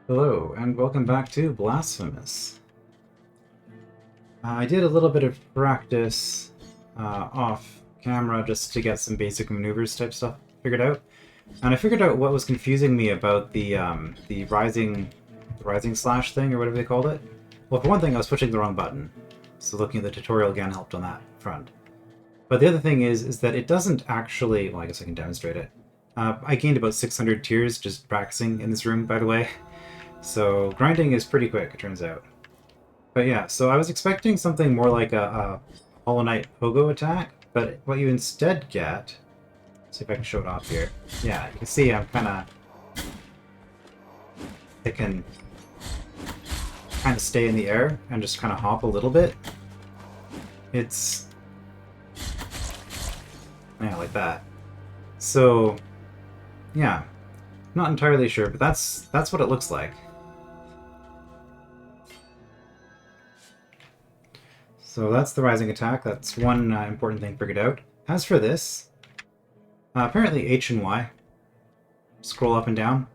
Hello, and welcome back to Blasphemous. I did a little bit of practice off camera just to get some basic maneuvers type stuff figured out, and I figured out what was confusing me about the rising slash thing or whatever they called it. Well, for one thing, I was pushing the wrong button, so looking at the tutorial again helped on that front. But the other thing is that it doesn't actually. Well, I guess I can demonstrate it. I gained about 600 tears just practicing in this room, by the way. So grinding is pretty quick, it turns out. But yeah, so I was expecting something more like a Hollow Knight Pogo attack, but what you instead get... See if I can show it off here. Yeah, you can see I'm I can kind of stay in the air and just kind of hop a little bit. It's... Yeah, like that. So, yeah. Not entirely sure, but that's what it looks like. So that's the rising attack. That's one important thing figured out. As for this, apparently H and Y. Scroll up and down.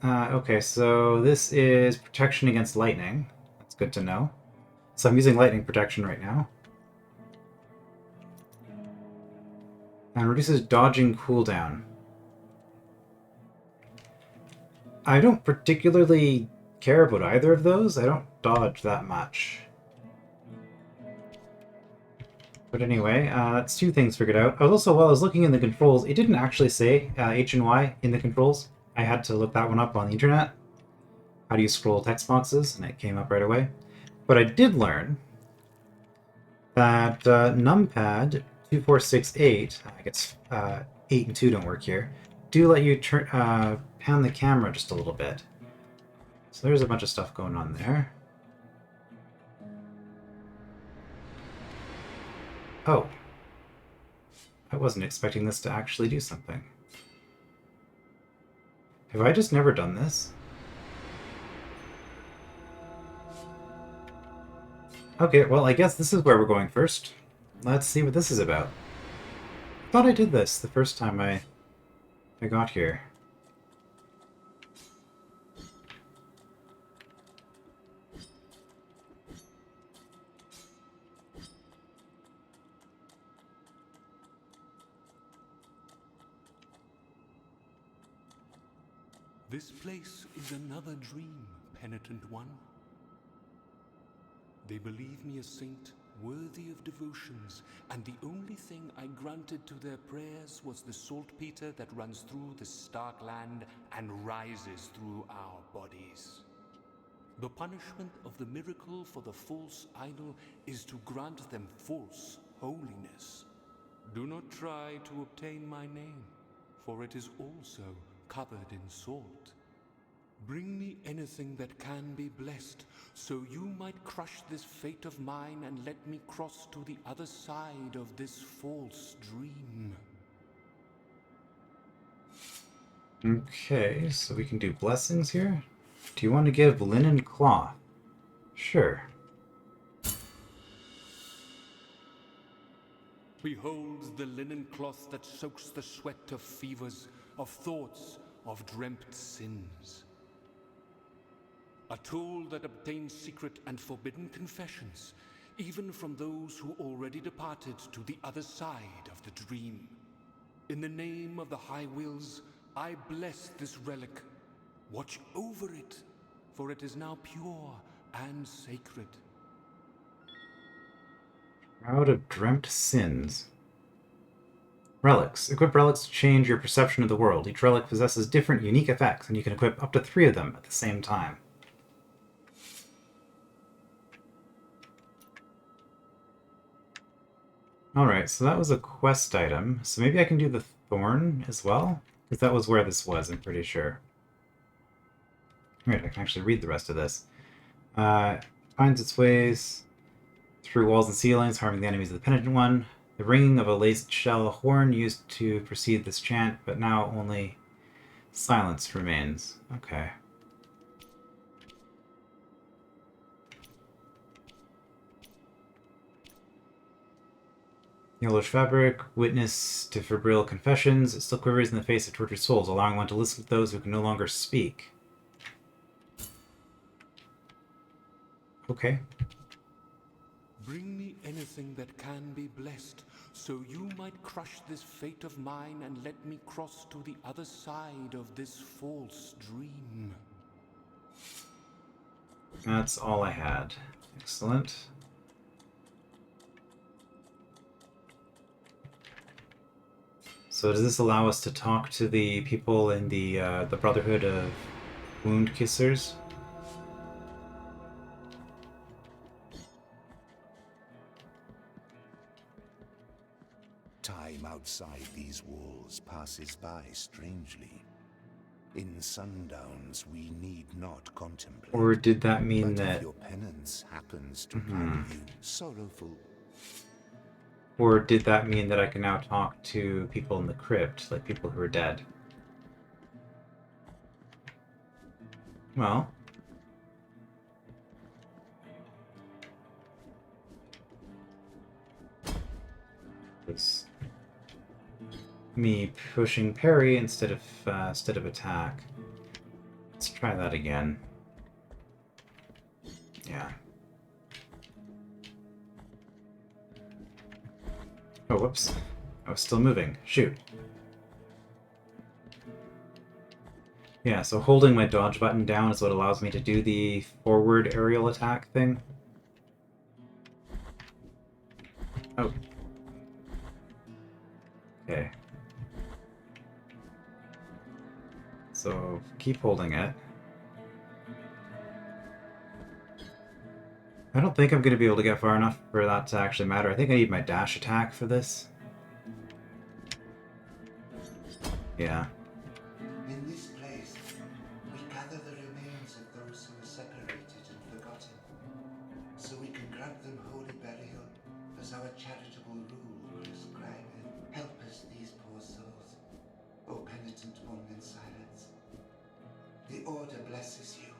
Okay, so this is protection against lightning. That's good to know. So I'm using lightning protection right now. And reduces dodging cooldown. I don't particularly care about either of those. I don't dodge that much. But anyway, that's two things figured out. Also, while I was looking in the controls, it didn't actually say H and Y in the controls. I had to look that one up on the internet. How do you scroll text boxes? And it came up right away. But I did learn that numpad 2468, I guess 8 and 2 don't work here, do let you pan the camera just a little bit. So there's a bunch of stuff going on there. Oh. I wasn't expecting this to actually do something. Have I just never done this? Okay, well, I guess this is where we're going first. Let's see what this is about. I thought I did this the first time I got here. This place is another dream, penitent one. They believe me a saint worthy of devotions, and the only thing I granted to their prayers was the saltpeter that runs through this stark land and rises through our bodies. The punishment of the miracle for the false idol is to grant them false holiness. Do not try to obtain my name, for it is also covered in salt. Bring me anything that can be blessed, so you might crush this fate of mine and let me cross to the other side of this false dream. Okay, so we can do blessings here. Do you want to give linen cloth? Sure. Behold the linen cloth that soaks the sweat of fevers, of thoughts, of dreamt sins. A tool that obtains secret and forbidden confessions, even from those who already departed to the other side of the dream. In the name of the High Wills, I bless this relic. Watch over it, for it is now pure and sacred. Shroud of Dreamt Sins. Relics. Equip relics to change your perception of the world. Each relic possesses different unique effects, and you can equip up to 3 of them at the same time. Alright, so that was a quest item. So maybe I can do the Thorn as well? Because that was where this was, I'm pretty sure. Alright, I can actually read the rest of this. Finds its ways through walls and ceilings, harming the enemies of the penitent one. The ringing of a laced shell horn used to precede this chant, but now only silence remains. Okay. Yellowish fabric, witness to febrile confessions. It still quivers in the face of tortured souls, allowing one to listen to those who can no longer speak. Okay. Bring me anything that can be blessed, so you might crush this fate of mine and let me cross to the other side of this false dream. That's all I had. Excellent. So does this allow us to talk to the people in the Brotherhood of Wound Kissers? Time outside these walls passes by strangely. In sundowns, we need not contemplate. Or did that mean but that... if your penance happens to carry you sorrowful... Or did that mean that I can now talk to people in the crypt, like people who are dead? Well... It's me pushing parry instead of attack. Let's try that again. Yeah. Oh, whoops. I was still moving. Shoot. Yeah, so holding my dodge button down is what allows me to do the forward aerial attack thing. Oh. Okay. So, keep holding it. I don't think I'm going to be able to get far enough for that to actually matter. I think I need my dash attack for this. Yeah. In this place, we gather the remains of those who were separated and forgotten, so we can grant them holy burial as our charitable rule prescribeth. Help us, these poor souls, O penitent one in silence. The Order blesses you.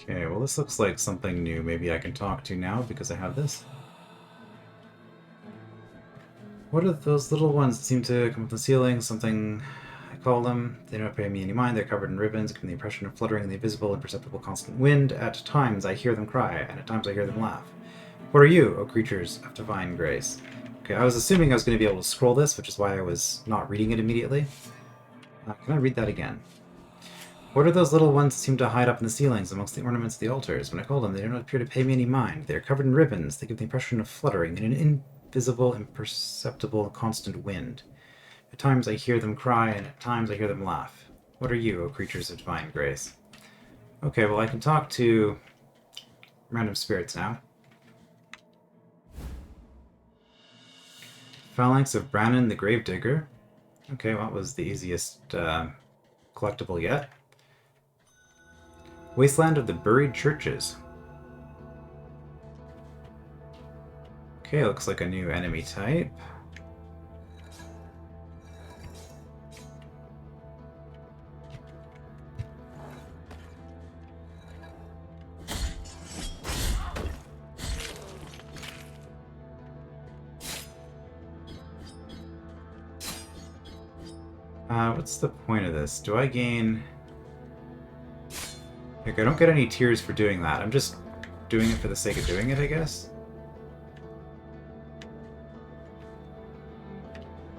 Okay, well this looks like something new. Maybe I can talk to now because I have this. What are those little ones that seem to come up the ceiling? Something I call them. They don't pay me any mind. They're covered in ribbons, giving the impression of fluttering in the invisible, imperceptible constant wind. At times I hear them cry, and at times I hear them laugh. What are you, O creatures of divine grace? Okay, I was assuming I was going to be able to scroll this, which is why I was not reading it immediately. Can I read that again? What are those little ones that seem to hide up in the ceilings amongst the ornaments of the altars? When I call them, they do not appear to pay me any mind. They are covered in ribbons. They give the impression of fluttering in an invisible, imperceptible, constant wind. At times I hear them cry, and at times I hear them laugh. What are you, O creatures of divine grace? Okay, well I can talk to random spirits now. Phalanx of Brannon the Gravedigger. Okay, well that was the easiest collectible yet. Wasteland of the Buried Churches. Okay, looks like a new enemy type. What's the point of this? Do I gain... Like, I don't get any tears for doing that. I'm just doing it for the sake of doing it, I guess?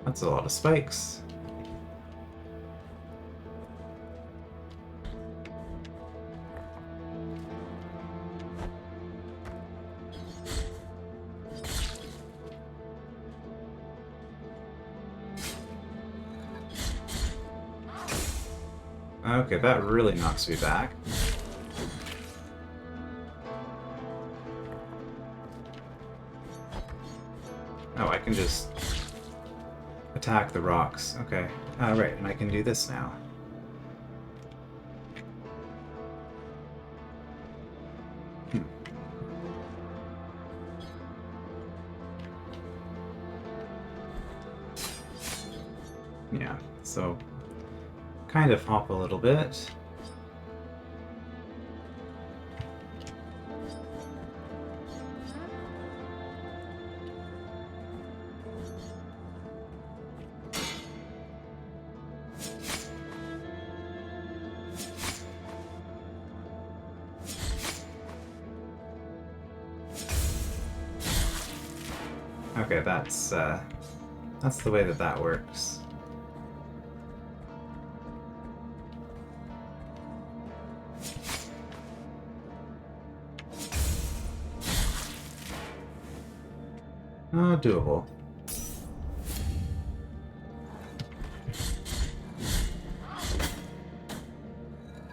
That's a lot of spikes. Okay, that really knocks me back. Oh, I can just attack the rocks. Okay. Right, and I can do this now. Yeah, so kind of hop a little bit. Okay, that's the way that that works. Oh, doable.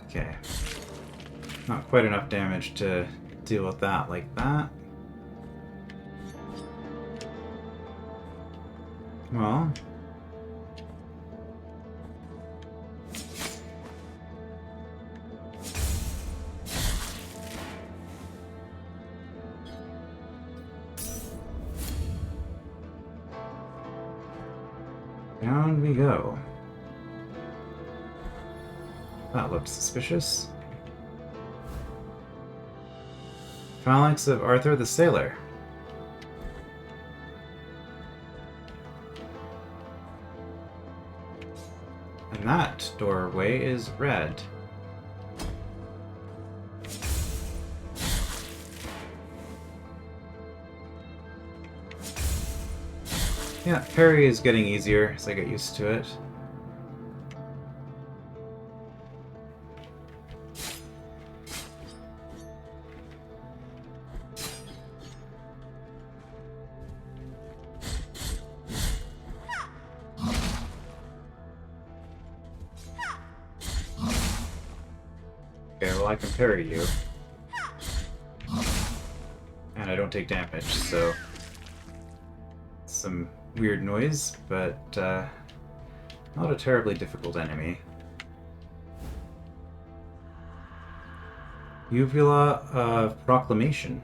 Okay. Not quite enough damage to deal with that like that. Well... down we go. That looked suspicious. Phalanx of Arthur the Sailor. And that doorway is red. Yeah, parry is getting easier as I get used to it. Okay, well I can parry you. And I don't take damage, so... some weird noise, but not a terribly difficult enemy. Uvula of Proclamation.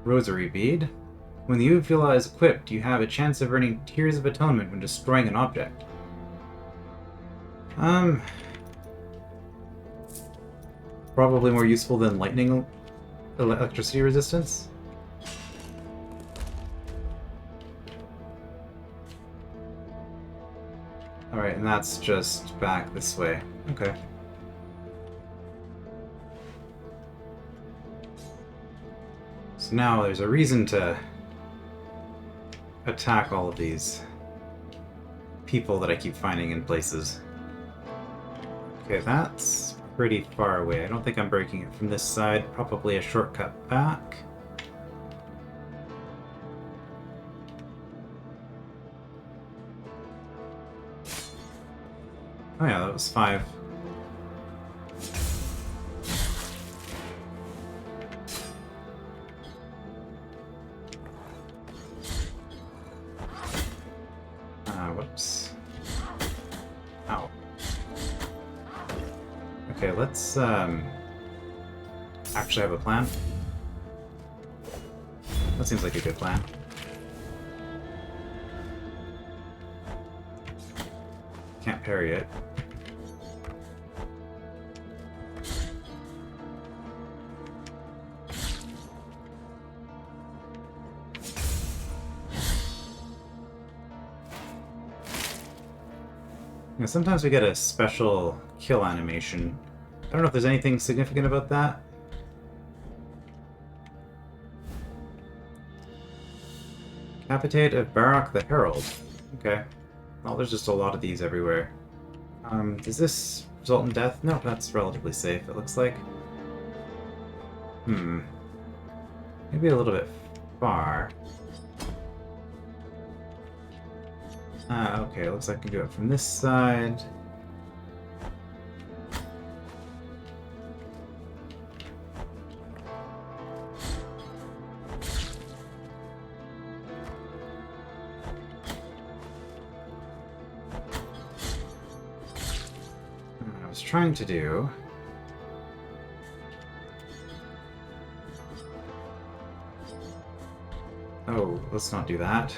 Rosary Bead. When the uvula is equipped, you have a chance of earning Tears of Atonement when destroying an object. Probably more useful than lightning electricity resistance. Alright, and that's just back this way. Okay. So now there's a reason to attack all of these people that I keep finding in places. Okay, that's pretty far away. I don't think I'm breaking it from this side. Probably a shortcut back. Oh yeah, that was 5. Whoops. Ow. Okay, let's actually have a plan. That seems like a good plan. Can't parry it. You know, sometimes we get a special kill animation. I don't know if there's anything significant about that. Capitate of Barak the Herald. Okay. Well, there's just a lot of these everywhere. Does this result in death? No, that's relatively safe, it looks like. Maybe a little bit far. Okay, looks like I can do it from this side. I was trying to do... Oh, let's not do that.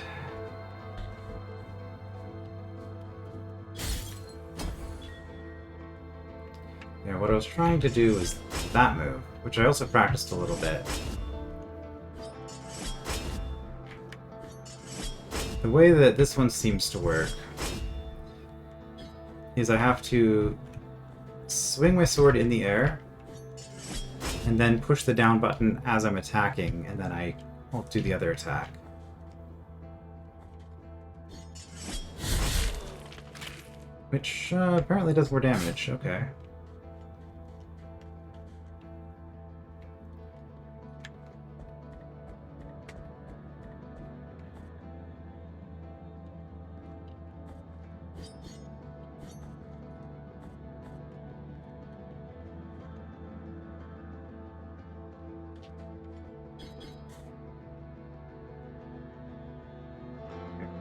Yeah, what I was trying to do was that move, which I also practiced a little bit. The way that this one seems to work is I have to swing my sword in the air and then push the down button as I'm attacking, and then I'll do the other attack. Which apparently does more damage. Okay.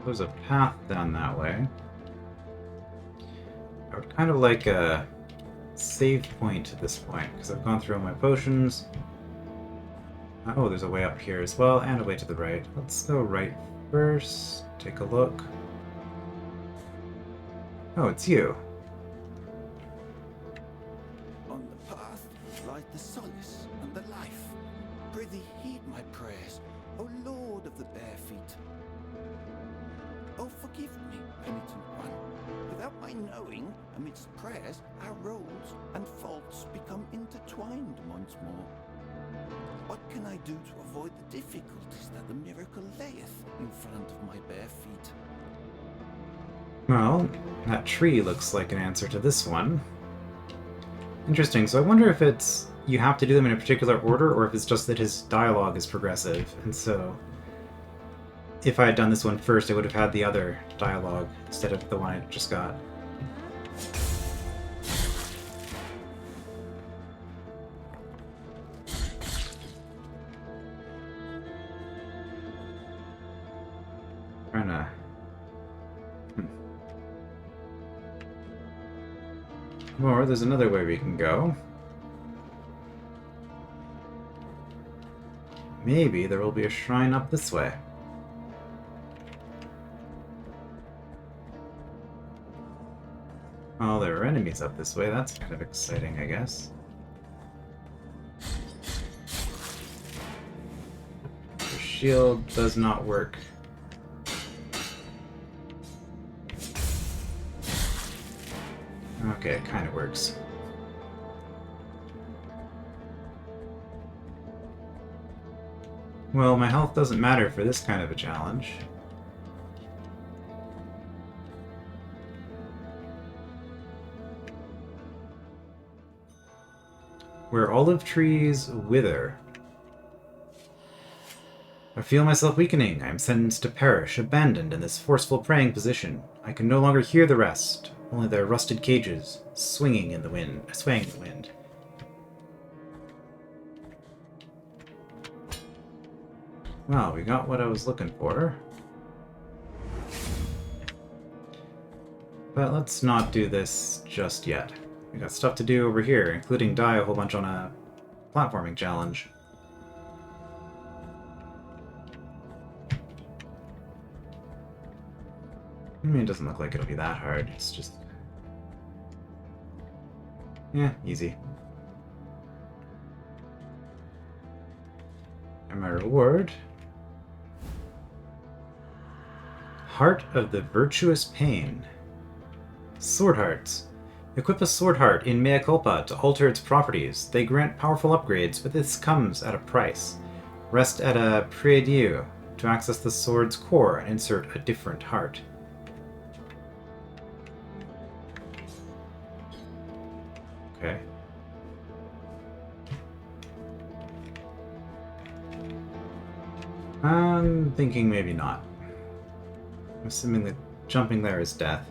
There's a path down that way. I would kind of like a save point at this point, because I've gone through all my potions. Oh, there's a way up here as well, and a way to the right. Let's go right first. Take a look. Oh, it's you. On the path lies the solace and the life. Prithee heed my prayers, O Lord of the bare feet. Oh, forgive me, penitent one. Without my knowing, amidst prayers, our roles and faults become intertwined once more. What can I do to avoid the difficulties that the miracle layeth in front of my bare feet? Well, that tree looks like an answer to this one. Interesting, so I wonder if it's you have to do them in a particular order, or if it's just that his dialogue is progressive, and so if I had done this one first, I would have had the other dialogue instead of the one I just got. Trying to... Or there's another way we can go. Maybe there will be a shrine up this way. Oh, there are enemies up this way. That's kind of exciting, I guess. The shield does not work. Okay, it kind of works. Well, my health doesn't matter for this kind of a challenge. Where olive trees wither. I feel myself weakening. I am sentenced to perish, abandoned in this forceful praying position. I can no longer hear the rest, only their rusted cages swaying in the wind. Well, we got what I was looking for. But let's not do this just yet. We got stuff to do over here, including die a whole bunch on a platforming challenge. I mean, it doesn't look like it'll be that hard. It's just... yeah, easy. And my reward... Heart of the Virtuous Pain. Sword Hearts. Equip a Sword Heart in Mea Culpa to alter its properties. They grant powerful upgrades, but this comes at a price. Rest at a Prie-Dieu to access the sword's core and insert a different heart. Okay. I'm thinking maybe not. I'm assuming that jumping there is death.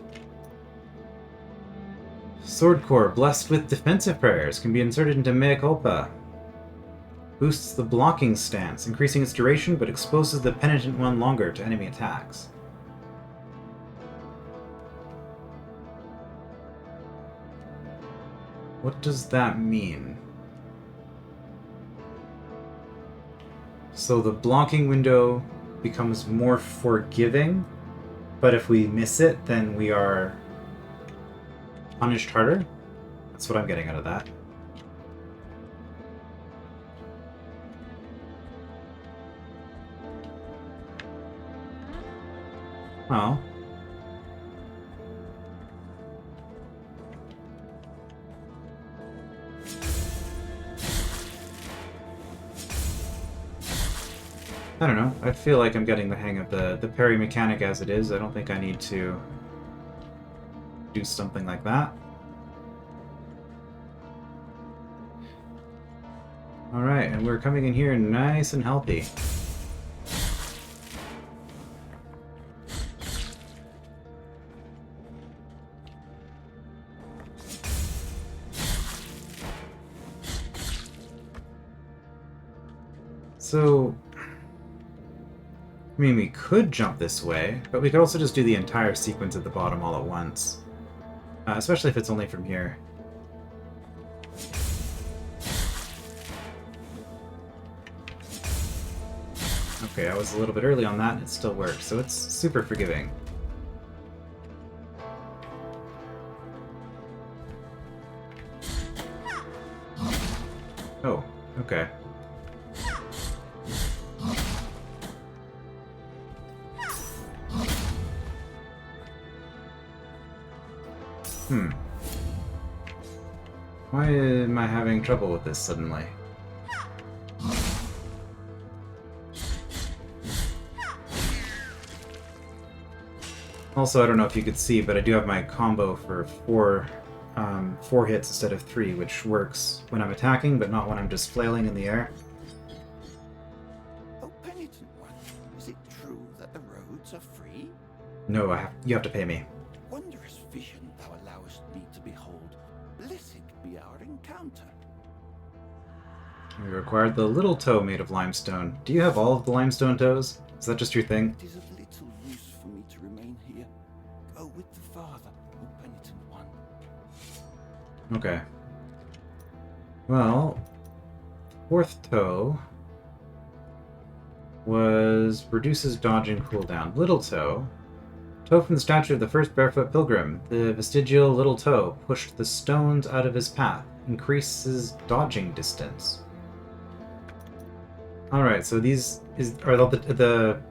Sword Core, blessed with defensive prayers, can be inserted into Mea Culpa. Boosts the blocking stance, increasing its duration, but exposes the penitent one longer to enemy attacks. What does that mean? So the blocking window becomes more forgiving, but if we miss it, then we are punished harder? That's what I'm getting out of that. Well. I don't know. I feel like I'm getting the hang of the parry mechanic as it is. I don't think I need to do something like that. Alright, and we're coming in here nice and healthy. So, I mean, we could jump this way, but we could also just do the entire sequence at the bottom all at once. Especially if it's only from here. Okay, I was a little bit early on that and it still works, so it's super forgiving. Oh, okay. Why am I having trouble with this suddenly? Also, I don't know if you could see, but I do have my combo for four hits instead of 3, which works when I'm attacking, but not when I'm just flailing in the air. Oh, penitent one, is it true that the roads are free? No, you have to pay me. Wondrous vision thou allowest me to behold. Blessed be our encounter. We required the little toe made of limestone. Do you have all of the limestone toes? Is that just your thing? It is of little use for me to remain here. Go with the Father, O penitent one. Okay. Well, fourth toe was reduces dodging cooldown. Little toe. Toe from the statue of the first barefoot pilgrim. The vestigial little toe pushed the stones out of his path. Increases dodging distance. Alright, so these are the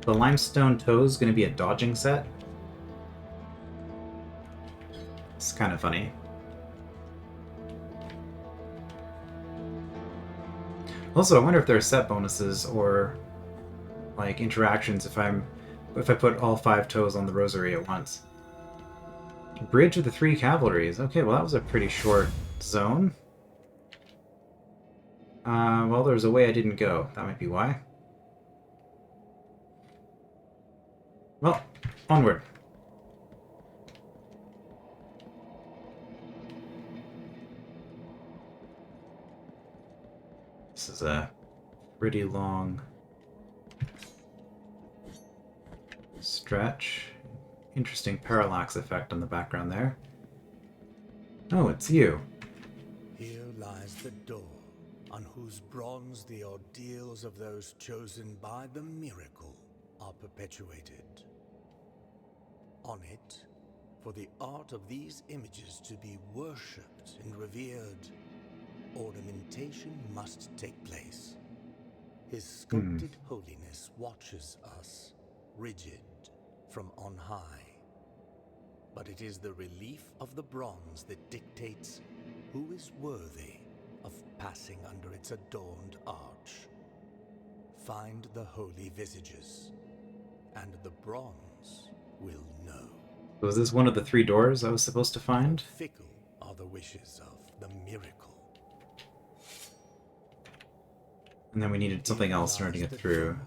limestone toes going to be a dodging set? It's kind of funny. Also, I wonder if there are set bonuses or like interactions if I put all 5 toes on the rosary at once. Bridge of the 3 Cavalries. Okay, well that was a pretty short zone. Well, there was a way I didn't go. That might be why. Well, onward. This is a pretty long stretch. Interesting parallax effect on the background there. Oh, it's you. Here lies the door, on whose bronze the ordeals of those chosen by the miracle are perpetuated. On it, for the art of these images to be worshipped and revered, ornamentation must take place. His sculpted holiness watches us, rigid, from on high. But it is the relief of the bronze that dictates who is worthy of passing under its adorned arch. Find the holy visages, and the bronze will know. Was this one of the 3 doors I was supposed to find? Fickle are the wishes of the miracle. And then we needed something else in order to get through.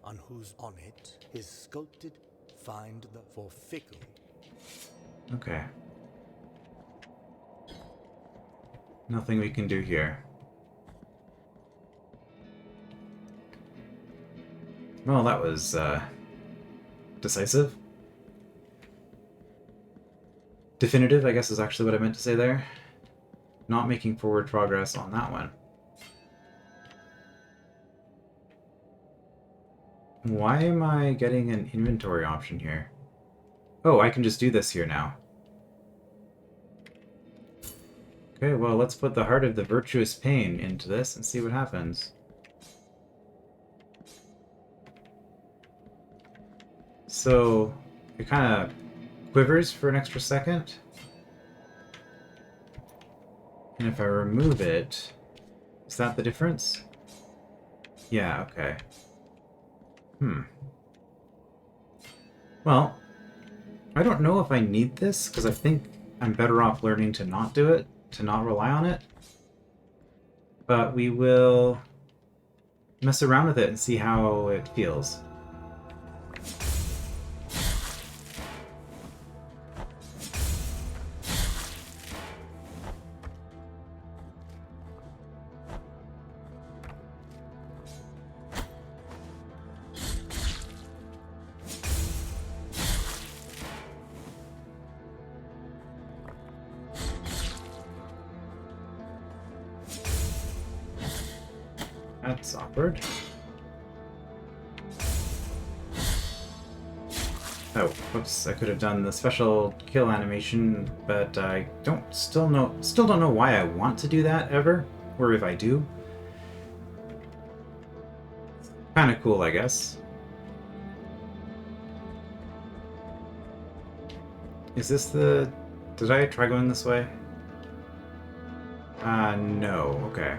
On whose on it is sculpted, find the for fickle. Okay. Nothing we can do here. Well, that was, decisive. Definitive, I guess, is actually what I meant to say there. Not making forward progress on that one. Why am I getting an inventory option here? Oh, I can just do this here now. Okay, well, let's put the Heart of the Virtuous Pain into this and see what happens. So, it kind of quivers for an extra second. And if I remove it, is that the difference? Yeah, okay. Well, I don't know if I need this, because I think I'm better off learning to not do it, to not rely on it. But we will mess around with it and see how it feels. That's awkward. Oh, whoops, I could have done the special kill animation, but I still don't know why I want to do that ever, or if I do. Kinda cool, I guess. Is this the... Did I try going this way? No, okay.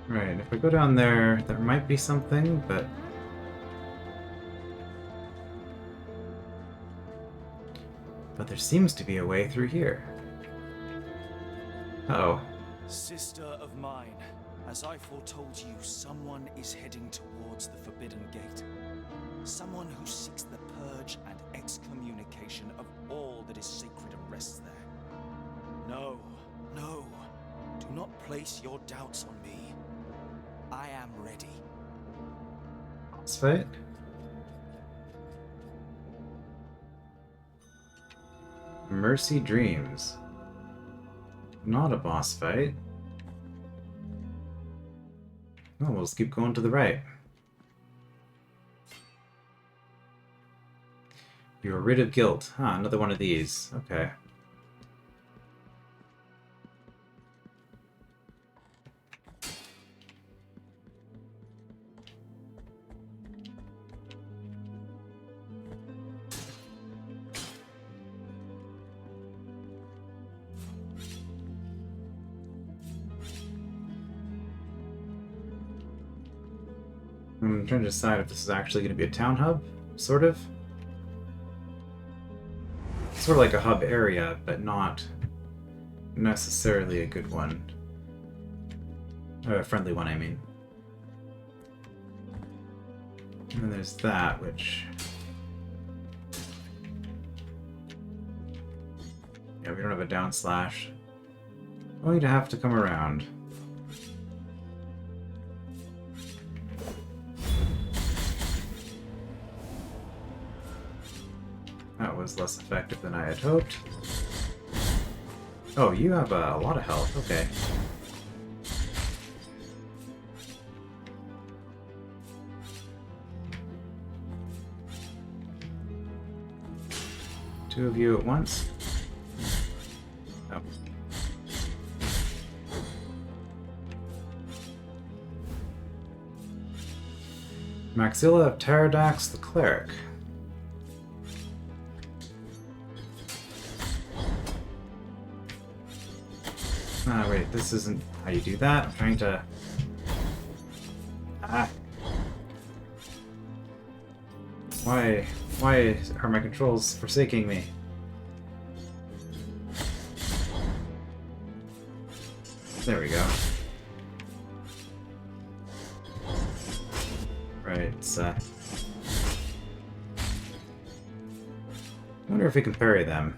Right, if we go down there, there might be something, but... But there seems to be a way through here. Uh-oh. Sister of mine, as I foretold you, someone is heading towards the Forbidden Gate. Someone who seeks the purge and excommunication of all that is sacred and rests there. No, no, do not place your doubts on me. I am ready. Boss fight? Mercy Dreams. Not a boss fight. Oh, we'll just keep going to the right. You are rid of guilt. Ah, another one of these. Okay. I'm trying to decide if this is actually going to be a town hub, sort of. Sort of like a hub area, but not necessarily a good one. A friendly one, I mean. And then there's that, which... Yeah, we don't have a down slash. Going to have to come around. That was less effective than I had hoped. Oh, you have a lot of health. Okay. Two of you at once. Oh. Maxilla of Pterodax the Cleric. Ah, wait, this isn't how you do that. I'm trying to... Ah. Why are my controls forsaking me? There we go. Right, it's, I wonder if we can parry them.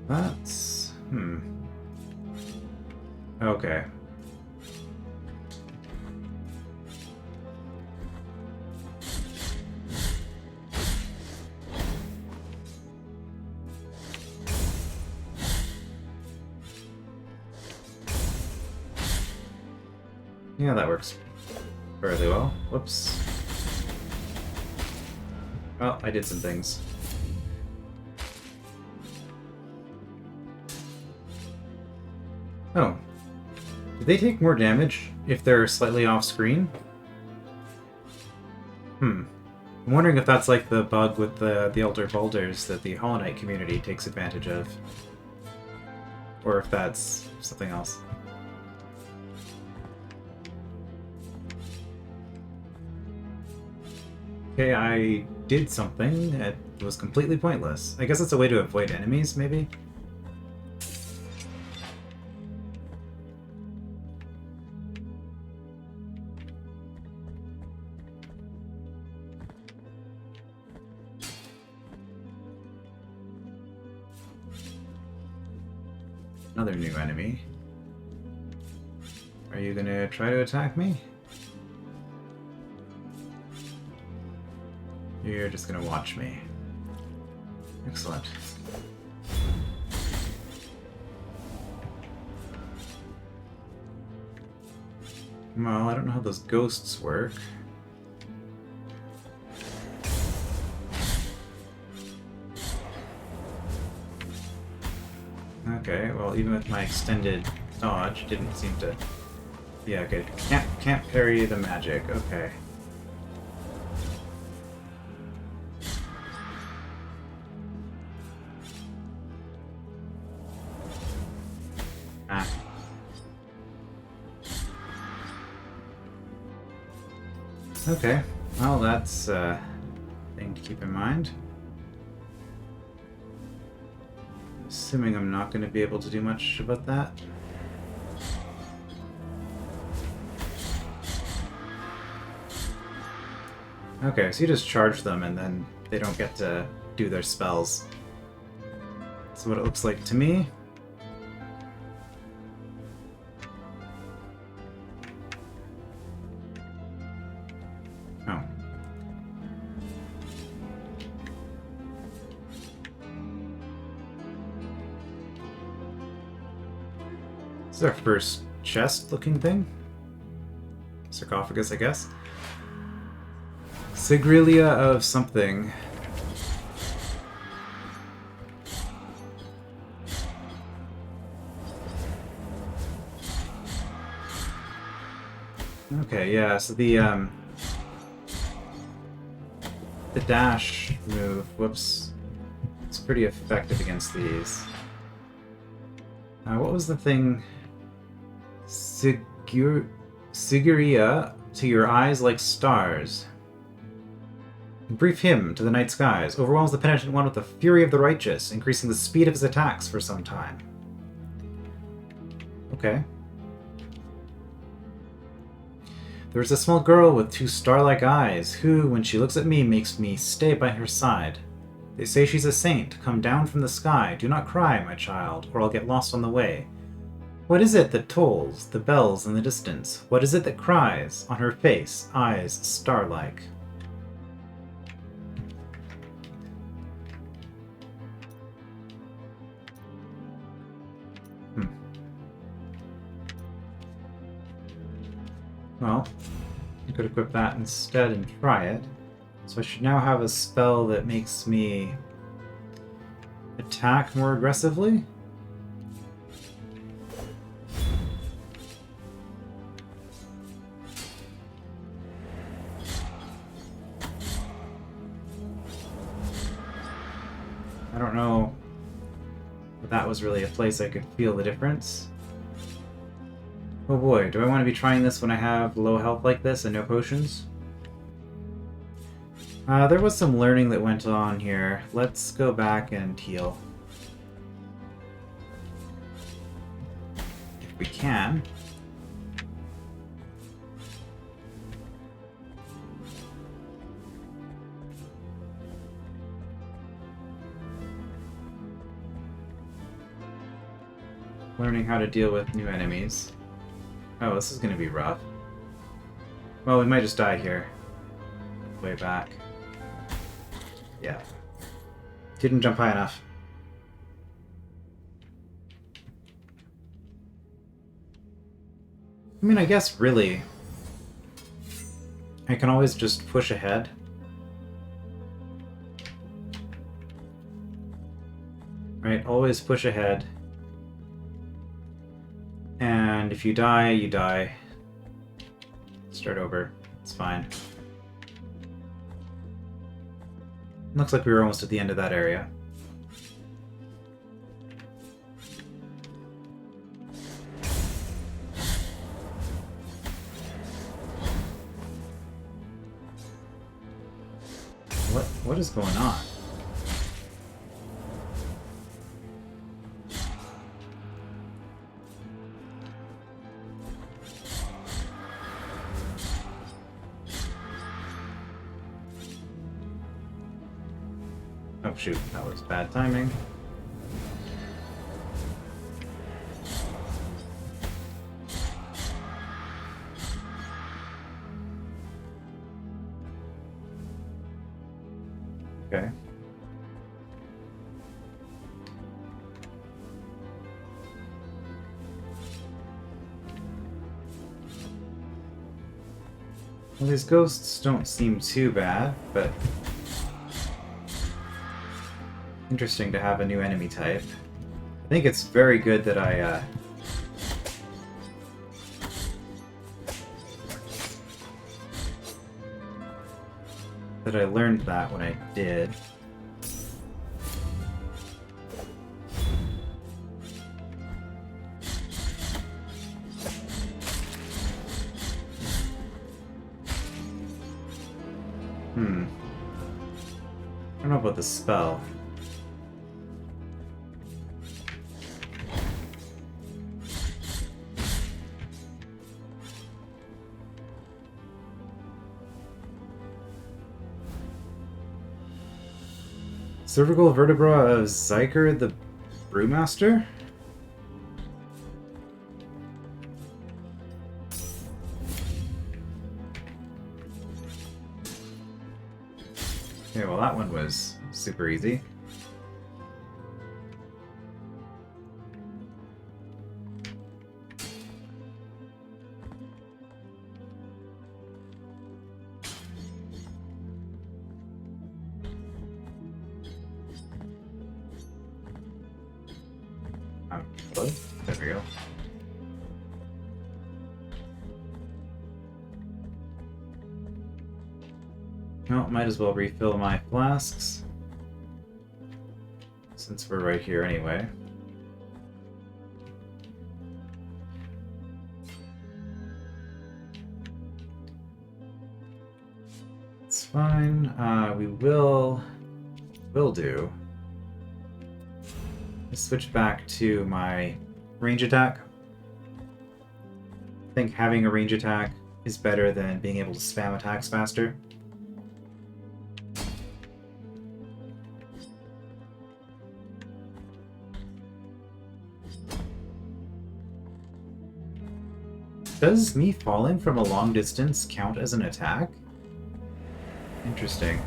That's... Okay. Yeah, that works fairly well. Whoops. Well, I did some things. Oh. Do they take more damage if they're slightly off screen? I'm wondering if that's like the bug with the Elder Boulders that the Hollow Knight community takes advantage of. Or if that's something else. Okay, I did something that was completely pointless. I guess it's a way to avoid enemies, maybe? Another new enemy. Are you gonna try to attack me? You're just gonna watch me. Excellent. Well, I don't know how those ghosts work. Okay, well, even with my extended dodge, didn't seem to... Yeah, okay. Can't parry the magic. Okay. Ah. Okay. Well, that's a thing to keep in mind. Assuming I'm not going to be able to do much about that. Okay, so you just charge them and then they don't get to do their spells. That's what it looks like to me. Oh. This is our first chest-looking thing. Sarcophagus, I guess. Sigrillia of something. Okay, yeah, so the dash move, whoops, it's pretty effective against these. What was the thing? Sigrillia to your eyes like stars. Brief hymn to the night skies overwhelms the penitent one with the fury of the righteous, increasing the speed of his attacks for some time. Okay. There is a small girl with 2 star-like eyes, who, when she looks at me, makes me stay by her side. They say she's a saint, come down from the sky. Do not cry, my child, or I'll get lost on the way. What is it that tolls, the bells in the distance? What is it that cries? On her face, eyes star-like. Well, I could equip that instead and try it. So I should now have a spell that makes me attack more aggressively? I don't know if that was really a place I could feel the difference. Oh boy, do I want to be trying this when I have low health like this and no potions? There was some learning that went on here. Let's go back and heal. If we can. Learning how to deal with new enemies. Oh, this is going to be rough. Well, we might just die here. Way back. Yeah. Didn't jump high enough. I mean, I guess really, I can always just push ahead. Right, always push ahead. And if you die, you die. Start over. It's fine. Looks like we were almost at the end of that area. What is going on? Oh shoot, that was bad timing. Okay. Well, these ghosts don't seem too bad, but interesting to have a new enemy type. I think it's very good that I learned that when I did. I don't know about the spell. Cervical vertebra of Zyker the Brewmaster? Okay, well that one was super easy. There we go. Well, might as well refill my flasks, since we're right here anyway. It's fine. We will do. Let's switch back to my range attack. I think having a range attack is better than being able to spam attacks faster. Does me falling from a long distance count as an attack? Interesting.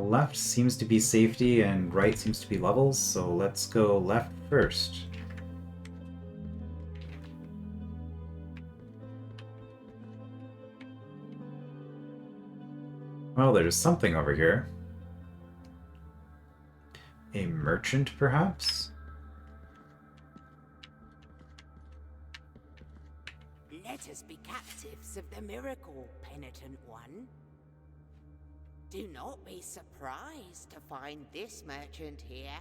Left seems to be safety and right seems to be levels, so let's go left first. Well, there's something over here. A merchant, perhaps? Let us be captives of the miracle, penitent one. Do not be surprised to find this merchant here.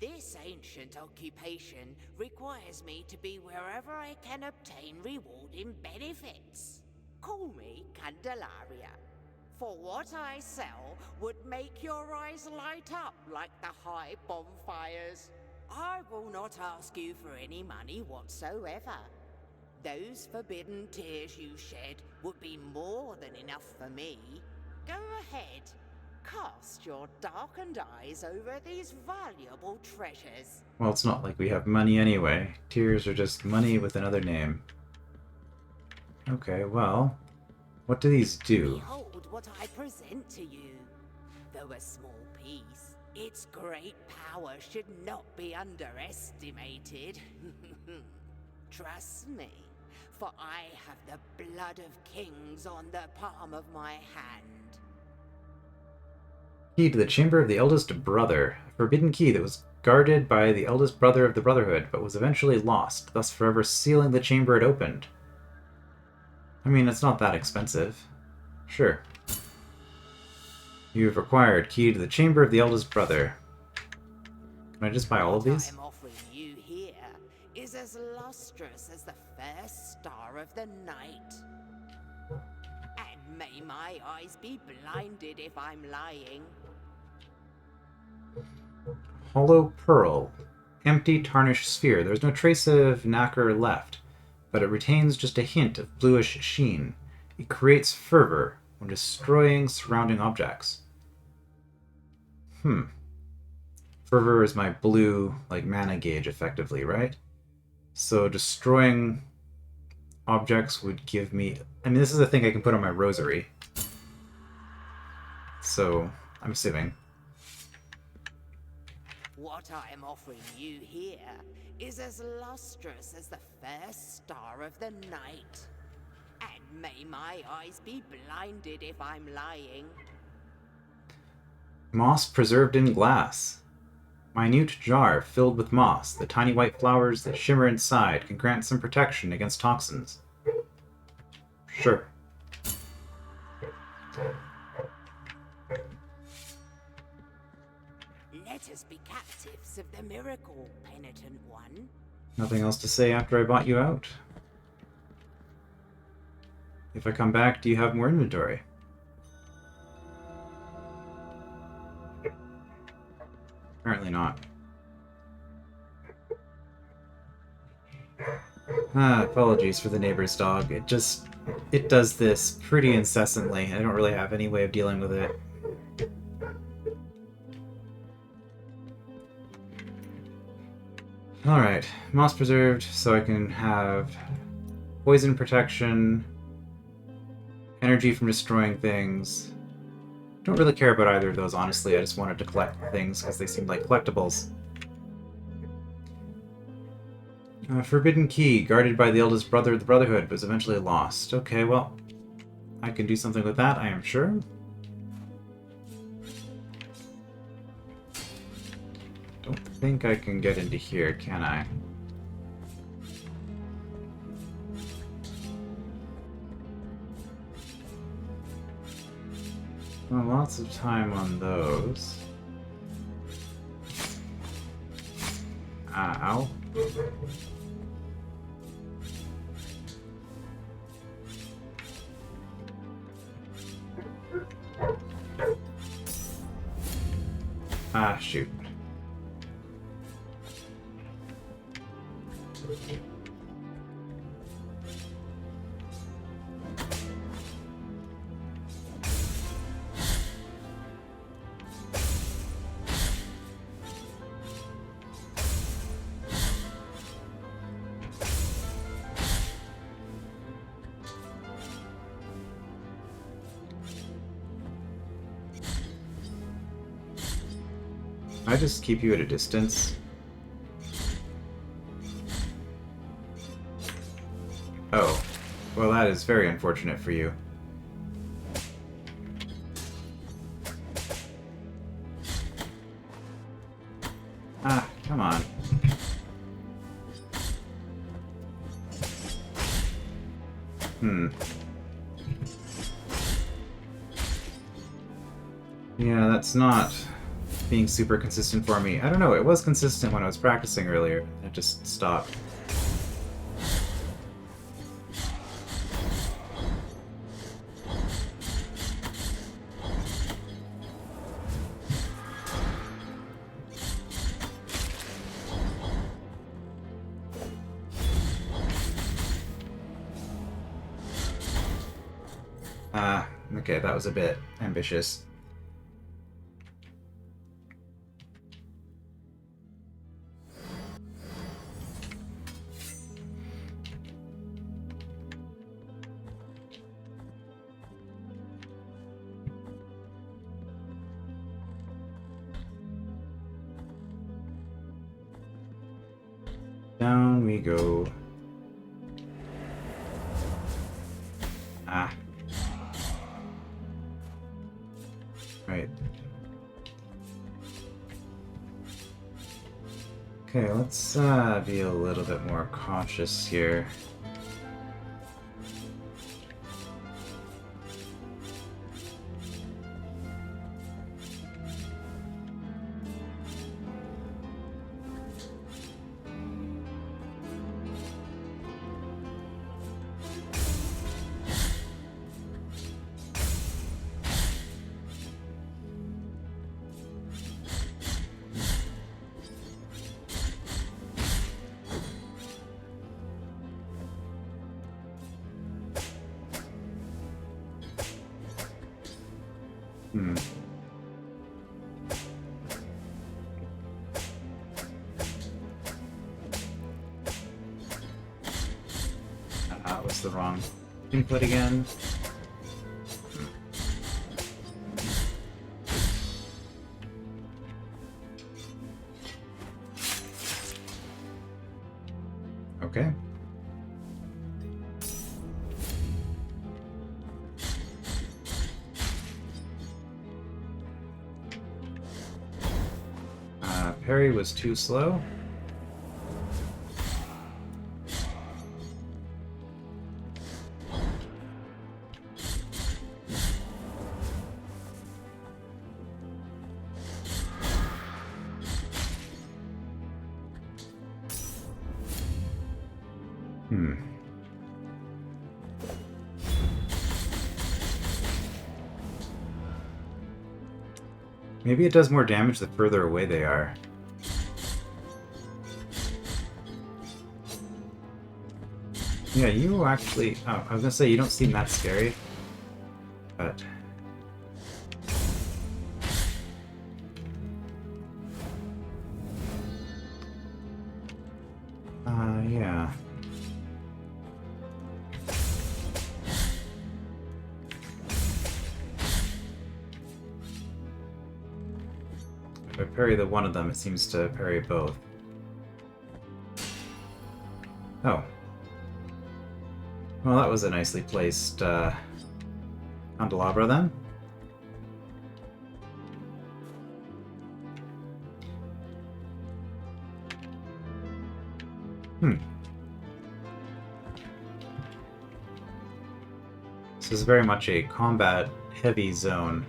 This ancient occupation requires me to be wherever I can obtain rewarding benefits. Call me Candelaria. For what I sell would make your eyes light up like the high bonfires. I will not ask you for any money whatsoever. Those forbidden tears you shed would be more than enough for me. Go ahead, cast your darkened eyes over these valuable treasures. Well, it's not like we have money anyway. Tears are just money with another name. Okay, well, what do these do? Behold what I present to you. Though a small piece, its great power should not be underestimated. Trust me, for I have the blood of kings on the palm of my hand. Key to the Chamber of the Eldest Brother. A forbidden key that was guarded by the eldest brother of the Brotherhood, but was eventually lost, thus forever sealing the chamber it opened. I mean, it's not that expensive. Sure. You have acquired key to the Chamber of the Eldest Brother. Can I just buy all of these? What I'm offering you here is as lustrous as the first star of the night. And may my eyes be blinded if I'm lying. Hollow Pearl. Empty, tarnished sphere. There's no trace of nacre left, but it retains just a hint of bluish sheen. It creates fervor when destroying surrounding objects. Fervor is my blue, like, mana gauge, effectively, right? So destroying objects would give me... I mean, this is a thing I can put on my rosary. So, I'm assuming. What I am offering you here is as lustrous as the first star of the night. And may my eyes be blinded if I'm lying. Moss preserved in glass. Minute jar filled with moss. The tiny white flowers that shimmer inside can grant some protection against toxins. Sure. Let us be captives of the miracle, penitent one. Nothing else to say after I bought you out. If I come back, do you have more inventory? Apparently not. Apologies for the neighbor's dog. It does this pretty incessantly. I don't really have any way of dealing with it. Alright, moss preserved, so I can have poison protection, energy from destroying things. Don't really care about either of those, honestly. I just wanted to collect things because they seemed like collectibles. Forbidden key, guarded by the eldest brother of the Brotherhood, was eventually lost. Okay, well, I can do something with that, I am sure. Don't think I can get into here, can I? Well, lots of time on those. Ow. Shoot. I just keep you at a distance. Oh. Well, that is very unfortunate for you. Come on. Yeah, that's not being super consistent for me. I don't know, it was consistent when I was practicing earlier. It just stopped. Okay, that was a bit ambitious. Down we go. Okay, let's be a little bit more cautious here. Hmm. That was the wrong input again. Okay. Parry was too slow. Maybe it does more damage the further away they are. Yeah, you actually... Oh, I was gonna say, you don't seem that scary. But... yeah. If I parry the one of them, it seems to parry both. Oh. Well, that was a nicely placed Candelabra then. This is very much a combat-heavy zone.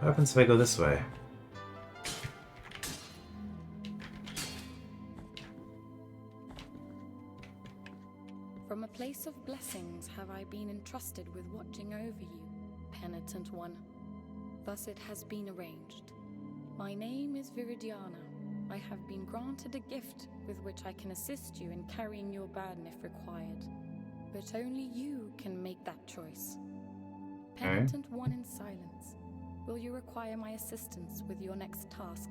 What happens if I go this way? From a place of blessings have I been entrusted with watching over you, penitent one. Thus it has been arranged. My name is Viridiana. I have been granted a gift with which I can assist you in carrying your burden if required. But only you can make that choice. Penitent one in silence, will you require my assistance with your next task?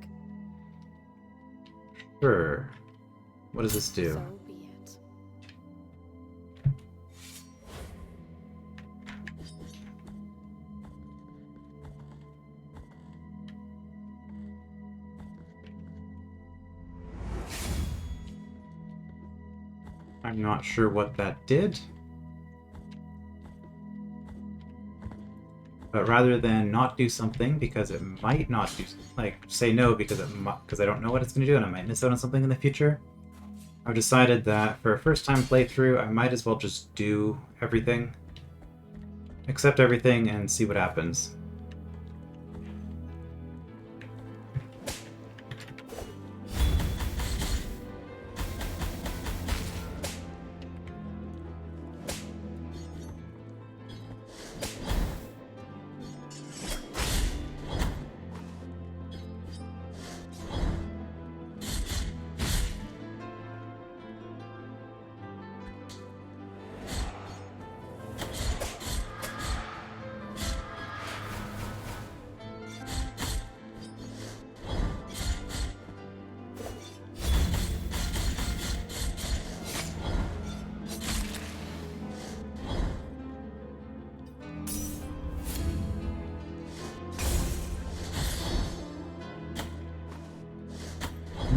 Sure. What does this do? So be it. I'm not sure what that did. But rather than not do something because it might not do, like say no because I don't know what it's going to do and I might miss out on something in the future, I've decided that for a first-time playthrough, I might as well just do everything, accept everything, and see what happens.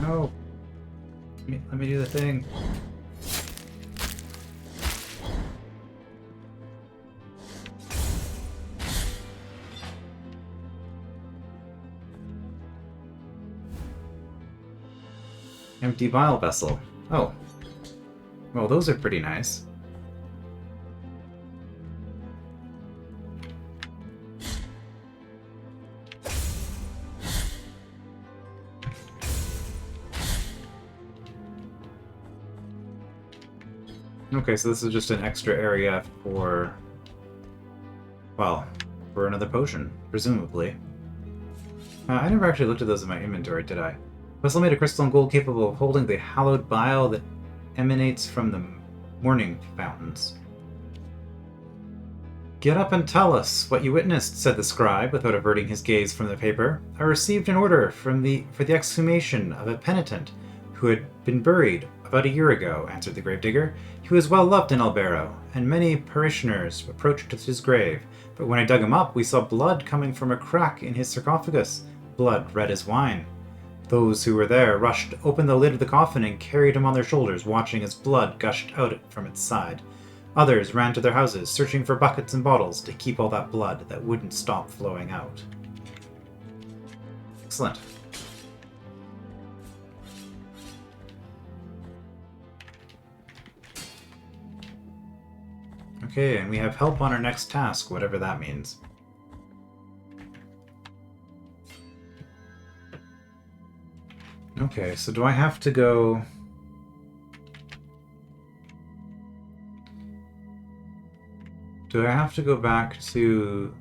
No! Let me do the thing. Empty bile vessel. Oh. Well, those are pretty nice. Okay, so this is just an extra area for... well, for another potion, presumably. I never actually looked at those in my inventory, did I? Vessel made of crystal and gold capable of holding the hallowed bile that emanates from the morning fountains. Get up and tell us what you witnessed, said the scribe, without averting his gaze from the paper. I received an order for the exhumation of a penitent who had been buried about a year ago, answered the gravedigger. He was well loved in Albero, and many parishioners approached his grave. But when I dug him up, we saw blood coming from a crack in his sarcophagus, blood red as wine. Those who were there rushed open the lid of the coffin and carried him on their shoulders, watching as blood gushed out from its side. Others ran to their houses, searching for buckets and bottles to keep all that blood that wouldn't stop flowing out. Excellent. Okay, and we have help on our next task, whatever that means. Okay, so do I have to go... do I have to go back to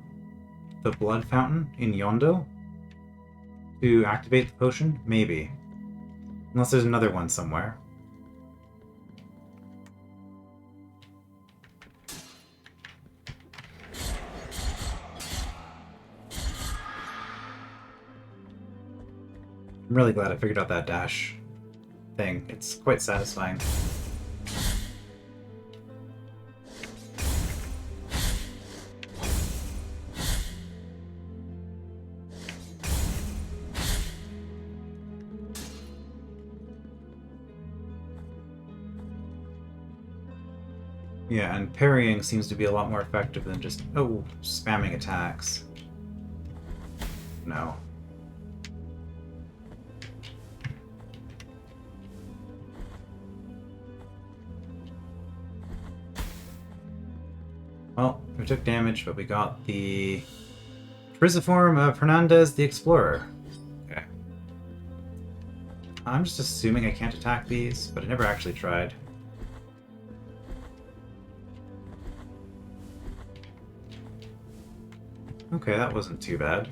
the blood fountain in Yondo to activate the potion? Maybe. Unless there's another one somewhere. I'm really glad I figured out that dash thing. It's quite satisfying. Yeah, and parrying seems to be a lot more effective than just, oh, spamming attacks. No. Well, we took damage, but we got the Chrysoform of Hernandez the Explorer. Okay. I'm just assuming I can't attack these, but I never actually tried. Okay, that wasn't too bad.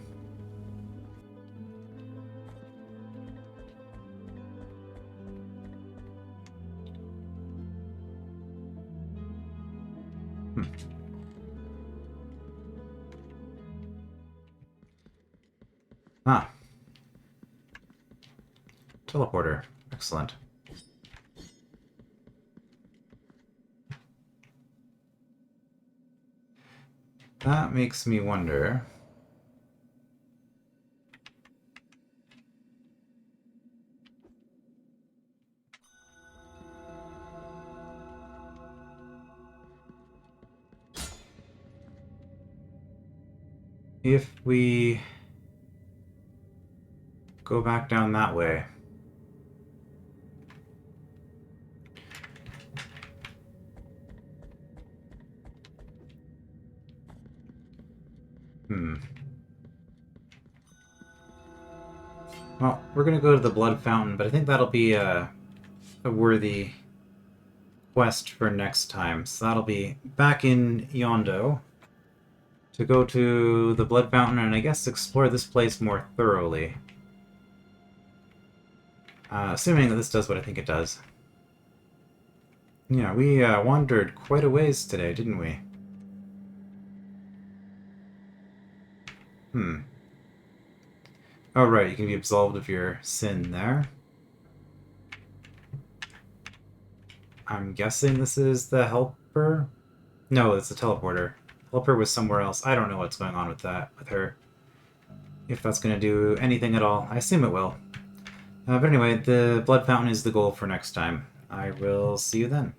Ah. Teleporter. Excellent. That makes me wonder... if we go back down that way. Well, we're gonna go to the Blood Fountain, but I think that'll be a worthy quest for next time. So that'll be back in Yondo to go to the Blood Fountain and I guess explore this place more thoroughly. Assuming that this does what I think it does. Yeah, we wandered quite a ways today, didn't we? Oh, right, you can be absolved of your sin there. I'm guessing this is the helper? No, it's the teleporter. Helper was somewhere else. I don't know what's going on with that, with her. If that's going to do anything at all. I assume it will. But anyway, the Blood Fountain is the goal for next time. I will see you then.